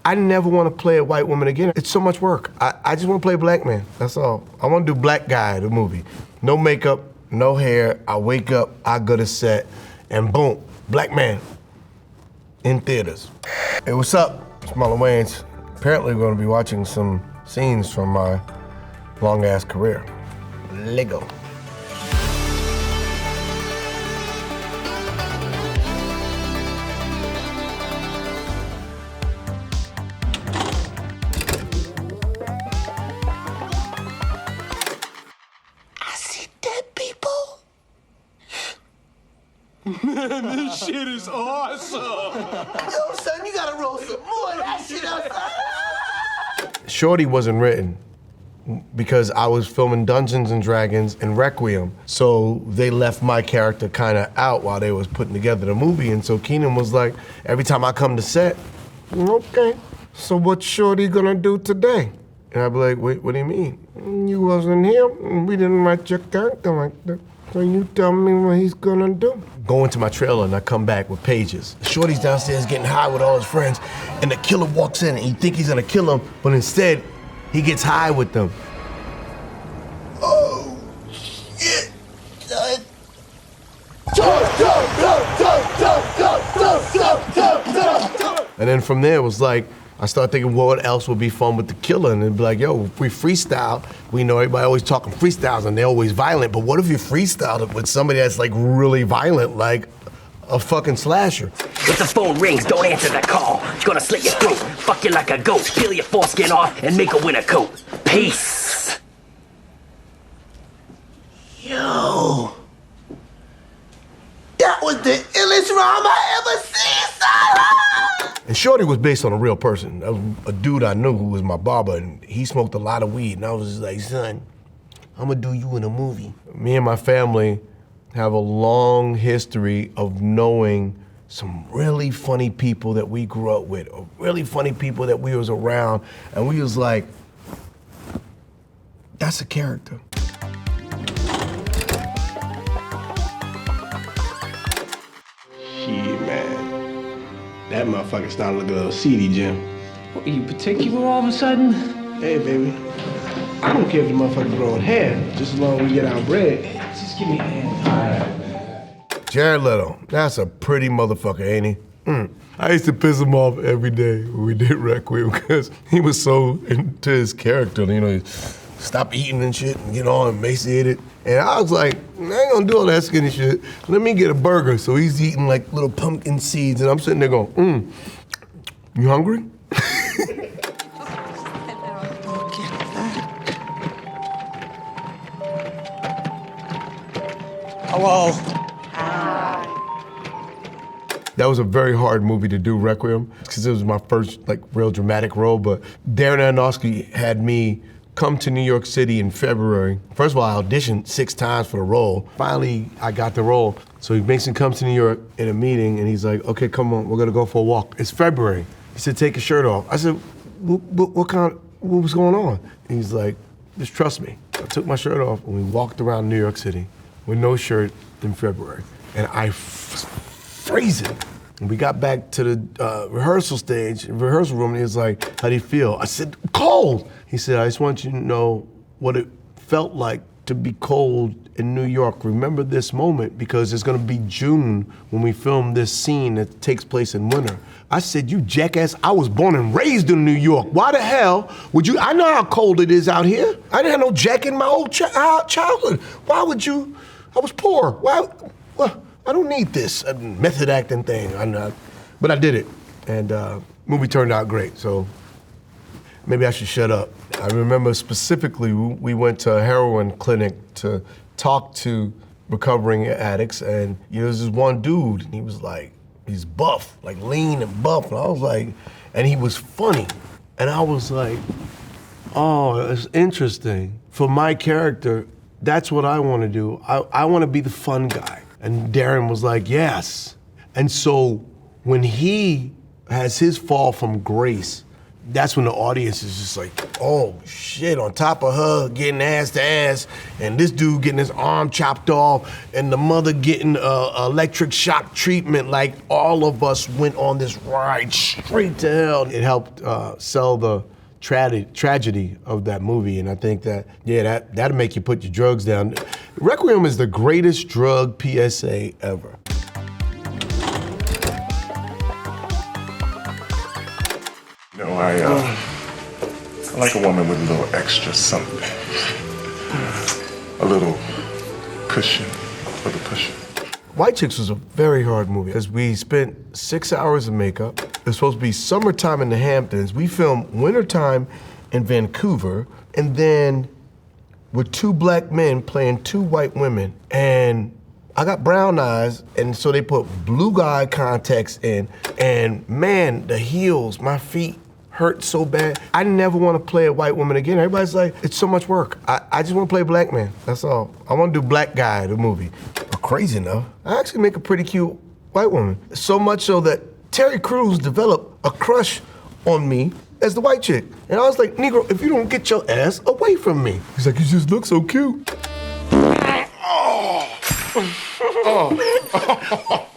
I never want to play a white woman again. It's so much work. I just want to play a black man, that's all. I want to do Black Guy, the movie. No makeup, no hair, I wake up, I go to set, and boom, black man in theaters. Hey, what's up? It's Marlon Wayans. Apparently we're going to be watching some scenes from my long-ass career. Lego. Man, this shit is awesome. Yo, son, you gotta roll some more of that shit outside. Shorty wasn't written because I was filming Dungeons and Dragons and Requiem, so they left my character kind of out while they was putting together the movie, and so Keenan was like, every time I come to set, okay, so what's Shorty gonna do today? And I'd be like, wait, what do you mean? You wasn't here, and we didn't write your character like that. So you tell me what he's gonna do. Go into my trailer and I come back with pages. Shorty's downstairs getting high with all his friends, and the killer walks in and he think he's gonna kill him, but instead, he gets high with them. Oh, shit, son. And then from there, it was like, I started thinking what else would be fun with the killer, and it'd be like, yo, if we freestyle, we know everybody always talking freestyles and they're always violent, but what if you freestyled it with somebody that's like really violent, like a fucking slasher? If the phone rings, don't answer the call. It's gonna slit your throat, fuck you like a goat, peel your foreskin off, and make a winter coat. Peace. Yo. That was the illest rhyme I ever seen, son. And Shorty was based on a real person. That was a dude I knew who was my barber, and he smoked a lot of weed, and I was just like, son, I'm gonna do you in a movie. Me and my family have a long history of knowing some really funny people that we grew up with, or really funny people that we was around, and we was like, that's a character. Shit, man. That motherfucker started looking a little seedy, Jim. What, are you particular all of a sudden? Hey, baby. I don't care if the motherfucker growing hair, just as long as we get our bread. Just give me a hand. All right, man. Jared Leto, that's a pretty motherfucker, ain't he? I used to piss him off every day when we did Requiem because he was so into his character, you know, stop eating and shit and get all emaciated. And I was like, I ain't gonna do all that skinny shit. Let me get a burger. So he's eating like little pumpkin seeds and I'm sitting there going, you hungry? Hello. That was a very hard movie to do, Requiem, because it was my first like real dramatic role, but Darren Aronofsky had me come to New York City in February. First of all, I auditioned 6 times for the role. Finally, I got the role. So he makes me come to New York in a meeting and he's like, okay, come on, we're gonna go for a walk. It's February. He said, take your shirt off. I said, what was going on? And he's like, just trust me. I took my shirt off and we walked around New York City with no shirt in February. And I was freezing. And we got back to the rehearsal room, and he was like, how do you feel? I said, cold. He said, I just want you to know what it felt like to be cold in New York. Remember this moment because it's gonna be June when we film this scene that takes place in winter. I said, you jackass, I was born and raised in New York. Why the hell would you, I know how cold it is out here. I didn't have no jacket in my old childhood. Why would you, I was poor. Why, well, I don't need this method acting thing. But I did it, and movie turned out great, so maybe I should shut up. I remember specifically we went to a heroin clinic to talk to recovering addicts, and you know, there's this one dude, and he was like, he's buff, like lean and buff, and I was like, and he was funny, and I was like, oh, that's interesting. For my character, that's what I want to do. I want to be the fun guy. And Darren was like, yes. And so when he has his fall from grace that's when the audience is just like, oh shit, on top of her getting ass to ass, and this dude getting his arm chopped off, and the mother getting electric shock treatment. Like, all of us went on this ride straight to hell. It helped sell the tragedy of that movie, and I think that, yeah, that'll make you put your drugs down. Requiem is the greatest drug PSA ever. You know, I like a woman with a little extra something. A little cushion, White Chicks was a very hard movie, because we spent 6 hours of makeup. It was supposed to be summertime in the Hamptons. We filmed wintertime in Vancouver, and then with 2 black men playing 2 white women. And I got brown eyes, and so they put blue eye contacts in, and man, the heels, my feet hurt so bad. I never want to play a white woman again. Everybody's like, it's so much work. I just want to play a black man, that's all. I want to do black guy, the movie. But crazy enough, I actually make a pretty cute white woman. So much so that Terry Crews developed a crush on me as the white chick. And I was like, Negro, if you don't get your ass away from me. He's like, you just look so cute.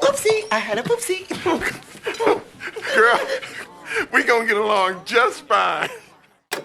Oopsie, I had a poopsie. Girl, we gonna get along just fine.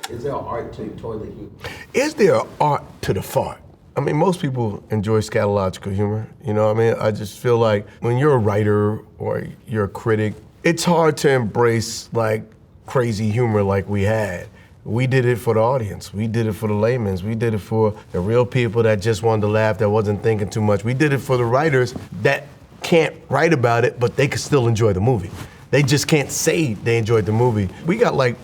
Is there an art to toilet humor? Is there an art to the fart? I mean, most people enjoy scatological humor, you know what I mean? I just feel like when you're a writer or you're a critic, it's hard to embrace like crazy humor like we had. We did it for the audience. We did it for the laymen. We did it for the real people that just wanted to laugh, that wasn't thinking too much. We did it for the writers that can't write about it, but they can still enjoy the movie. They just can't say they enjoyed the movie. We got like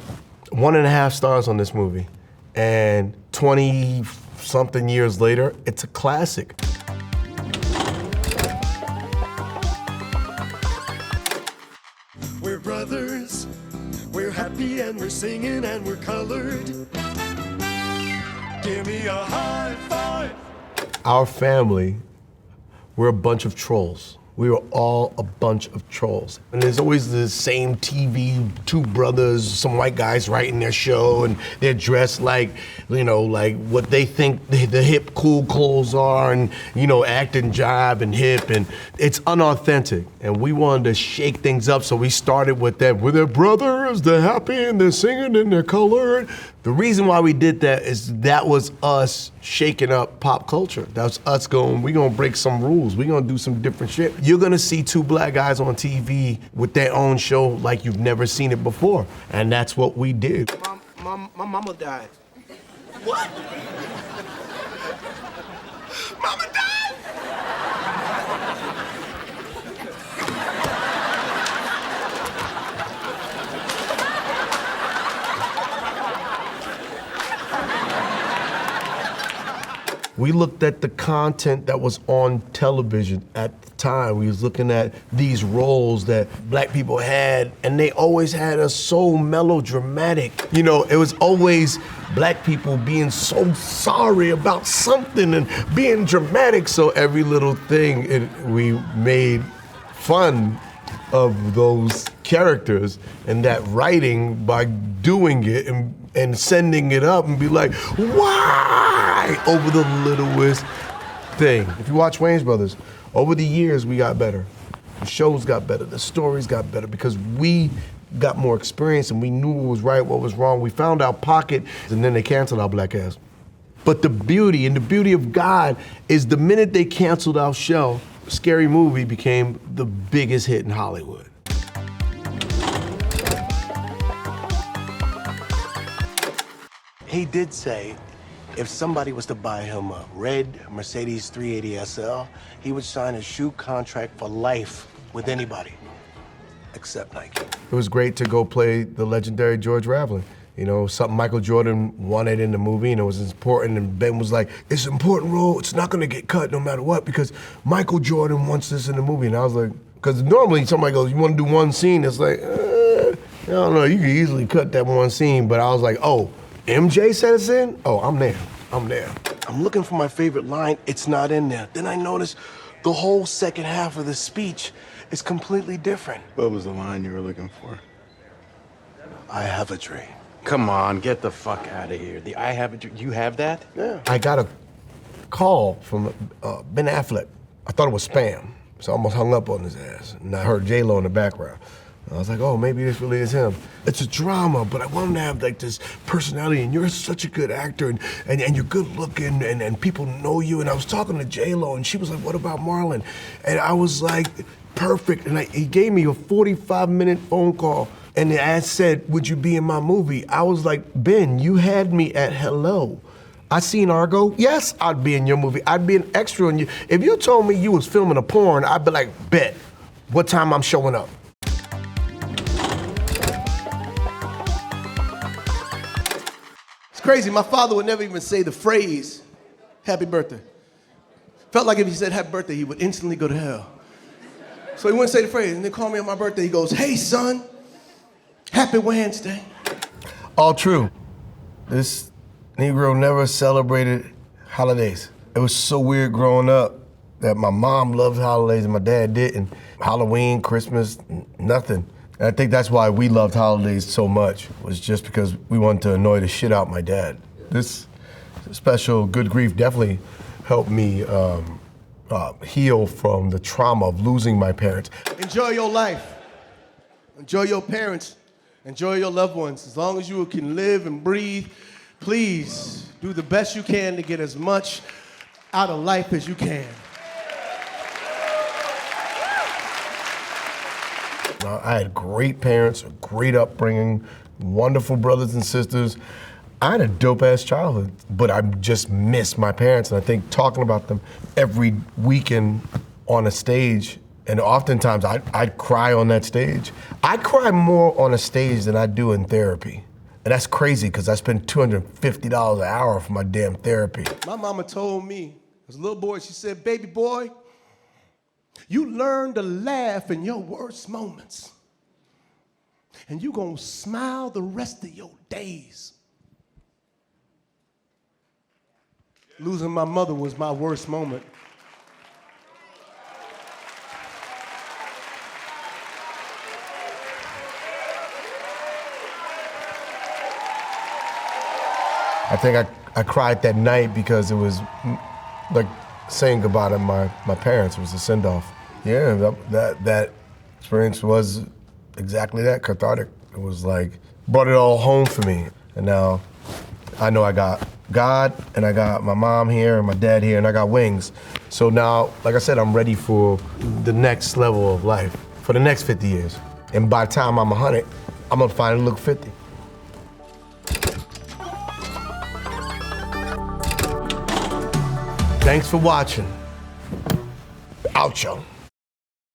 1.5 stars on this movie, and 20-something years later, it's a classic. We're brothers, we're happy and we're singing and we're colored. Give me a high five. Our family, we're a bunch of trolls. We were all a bunch of trolls. And there's always the same TV, 2 brothers, some white guys writing their show, and they're dressed like, you know, like what they think the hip, cool clothes are, and, you know, acting jive and hip, and it's unauthentic. And we wanted to shake things up, so we started with that. We're their brothers, they're happy, and they're singing, and they're colored. The reason why we did that is that was us shaking up pop culture. That was us going, we're gonna break some rules. We're gonna do some different shit. You're gonna see 2 black guys on TV with their own show like you've never seen it before. And that's what we did. My mama died. What? Mama died? We looked at the content that was on television at the time. We was looking at these roles that black people had, and they always had us so melodramatic. You know, it was always black people being so sorry about something and being dramatic. So every little thing, we made fun of those characters and that writing by doing it and sending it up and be like, why? Over the littlest thing. If you watch Wayans Brothers, over the years we got better. The shows got better, the stories got better because we got more experience and we knew what was right, what was wrong. We found our pocket, and then they canceled our black ass. But the beauty of God is the minute they canceled our show, Scary Movie became the biggest hit in Hollywood. He did say if somebody was to buy him a red Mercedes 380 SL, he would sign a shoe contract for life with anybody, except Nike. It was great to go play the legendary George Raveling. You know, something Michael Jordan wanted in the movie, and it was important, and Ben was like, it's an important role, it's not gonna get cut no matter what, because Michael Jordan wants this in the movie. And I was like, because normally somebody goes, you wanna do one scene, it's like, I don't know, you could easily cut that one scene, but I was like, oh, MJ said it's in? Oh, I'm there. I'm looking for my favorite line, it's not in there. Then I noticed the whole second half of the speech is completely different. What was the line you were looking for? I have a dream. Come on, get the fuck out of here. The I have a dream. You have that? Yeah. I got a call from Ben Affleck. I thought it was spam, so I almost hung up on his ass. And I heard J-Lo in the background. I was like, oh, maybe this really is him. It's a drama, but I want him to have like this personality, and you're such a good actor, and you're good looking, and people know you. And I was talking to J-Lo, and she was like, what about Marlon? And I was like, perfect. And he gave me a 45-minute phone call, and the ad said, would you be in my movie? I was like, Ben, you had me at hello. I seen Argo. Yes, I'd be in your movie. I'd be an extra in you. If you told me you was filming a porn, I'd be like, bet. What time I'm showing up? Crazy, my father would never even say the phrase, happy birthday. Felt like if he said happy birthday, he would instantly go to hell. So he wouldn't say the phrase, and then call me on my birthday, he goes, hey son, happy Wednesday. All true. This Negro never celebrated holidays. It was so weird growing up that my mom loved holidays and my dad didn't. Halloween, Christmas, nothing. And I think that's why we loved holidays so much, was just because we wanted to annoy the shit out my dad. This special Good Grief definitely helped me heal from the trauma of losing my parents. Enjoy your life. Enjoy your parents. Enjoy your loved ones. As long as you can live and breathe, please do the best you can to get as much out of life as you can. I had great parents, a great upbringing, wonderful brothers and sisters. I had a dope-ass childhood, but I just miss my parents, and I think talking about them every weekend on a stage, and oftentimes I'd cry on that stage. I cry more on a stage than I do in therapy. And that's crazy, because I spend $250 an hour for my damn therapy. My mama told me, as a little boy, she said, baby boy, you learn to laugh in your worst moments, and you're gonna smile the rest of your days. Losing my mother was my worst moment. I think I cried that night because it was like saying goodbye to my parents. It was a send-off. Yeah, that experience was exactly that, cathartic. It was like, brought it all home for me. And now I know I got God, and I got my mom here, and my dad here, and I got wings. So now, like I said, I'm ready for the next level of life, for the next 50 years. And by the time I'm 100, I'm gonna finally look 50. Thanks for watching. Outro.